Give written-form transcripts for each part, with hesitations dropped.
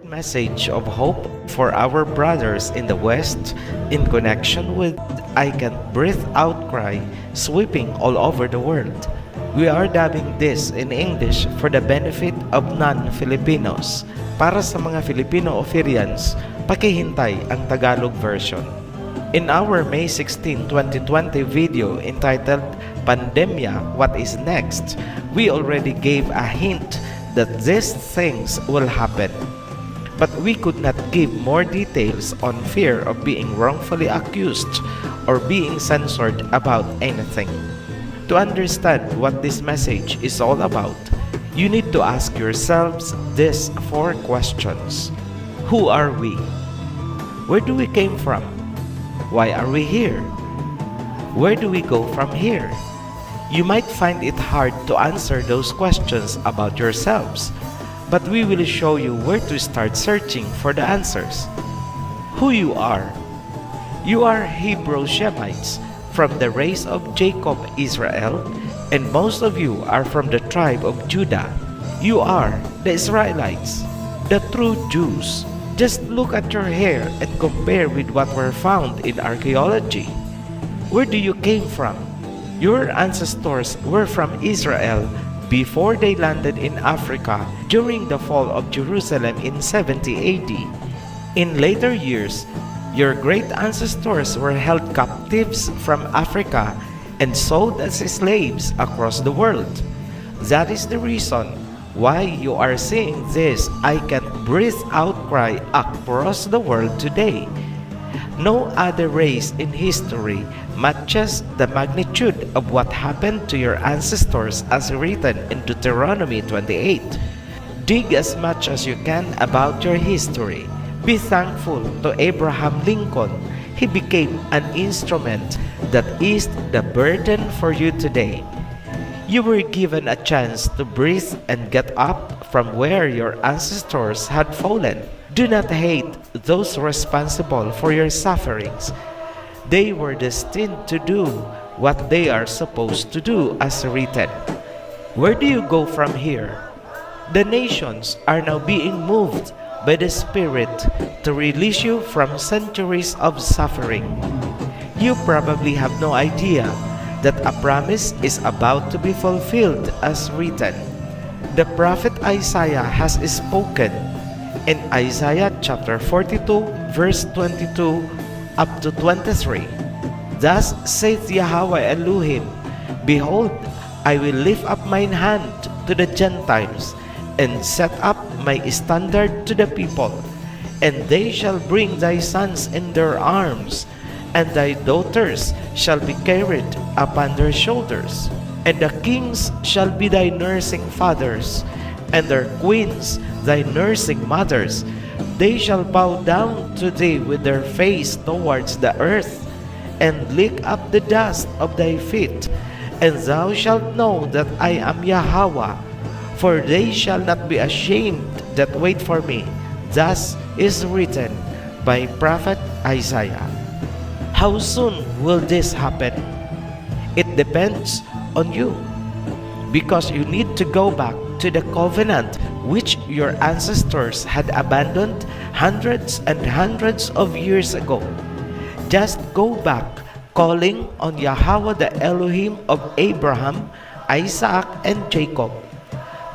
message of hope for our brothers in the West in connection with I Can't Breathe outcry sweeping all over the world. We are dubbing this in English for the benefit of non-Filipinos. Para sa mga Filipino-Oferians, pakihintay ang Tagalog version. In our May 16, 2020 video entitled Pandemya, What is Next? We already gave a hint that these things will happen. But we could not give more details on fear of being wrongfully accused or being censored about anything. To understand what this message is all about, you need to ask yourselves these 4 questions. Who are we? Where do we came from? Why are we here? Where do we go from here? You might find it hard to answer those questions about yourselves, but we will show you where to start searching for the answers. Who you are? You are Hebrew Shemites from the race of Jacob, Israel, and most of you are from the tribe of Judah. You are the Israelites, the true Jews. Just look at your hair and compare with what were found in archaeology. Where do you came from? Your ancestors were from Israel before they landed in Africa during the fall of Jerusalem in 70 AD. In later years, your great ancestors were held captives from Africa and sold as slaves across the world. That is the reason why you are seeing this I Can't Breathe outcry across the world today. No other race in history matches the magnitude of what happened to your ancestors as written in Deuteronomy 28. Dig as much as you can about your history. Be thankful to Abraham Lincoln. He became an instrument that eased the burden for you today. You were given a chance to breathe and get up from where your ancestors had fallen. Do not hate those responsible for your sufferings. They were destined to do what they are supposed to do as written. Where do you go from here? The nations are now being moved by the Spirit to release you from centuries of suffering. You probably have no idea that a promise is about to be fulfilled as written. The prophet Isaiah has spoken in Isaiah chapter 42 verse 22 up to 23. Thus saith Yahweh Elohim, Behold, I will lift up mine hand to the Gentiles, and set up my standard to the people, and they shall bring thy sons in their arms, and thy daughters shall be carried upon their shoulders, and the kings shall be thy nursing fathers, and their queens thy nursing mothers. They shall bow down to thee with their face towards the earth, and lick up the dust of thy feet, and thou shalt know that I am Yahweh, for they shall not be ashamed that wait for me. Thus is written by prophet Isaiah. How soon will this happen? It depends on you, because you need to go back to the covenant which your ancestors had abandoned hundreds and hundreds of years ago. Just go back, calling on Yahweh the Elohim of Abraham, Isaac, and Jacob.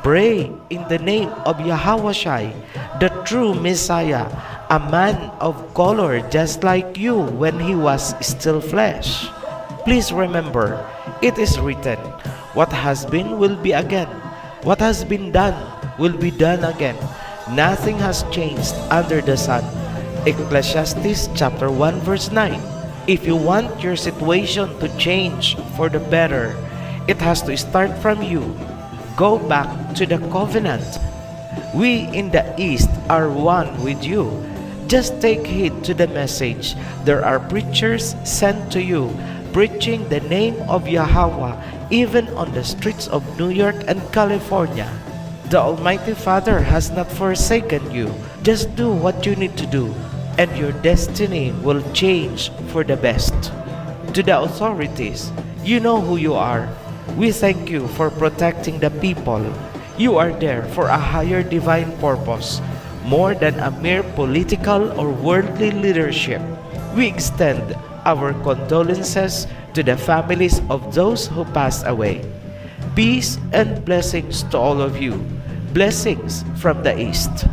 Pray in the name of Yahweh, the true Messiah, a man of color just like you when he was still flesh. Please remember, it is written, what has been will be again. What has been done will be done again. Nothing has changed under the sun. Ecclesiastes chapter 1 verse 9. If you want your situation to change for the better, it has to start from you. Go back to the covenant. We in the East are one with you. Just take heed to the message. There are preachers sent to you, preaching the name of Yahweh, even on the streets of New York and California. The Almighty Father has not forsaken you. Just do what you need to do, and your destiny will change for the best. To the authorities, you know who you are. We thank you for protecting the people. You are there for a higher divine purpose. More than a mere political or worldly leadership, we extend our condolences to the families of those who passed away. Peace and blessings to all of you. Blessings from the East.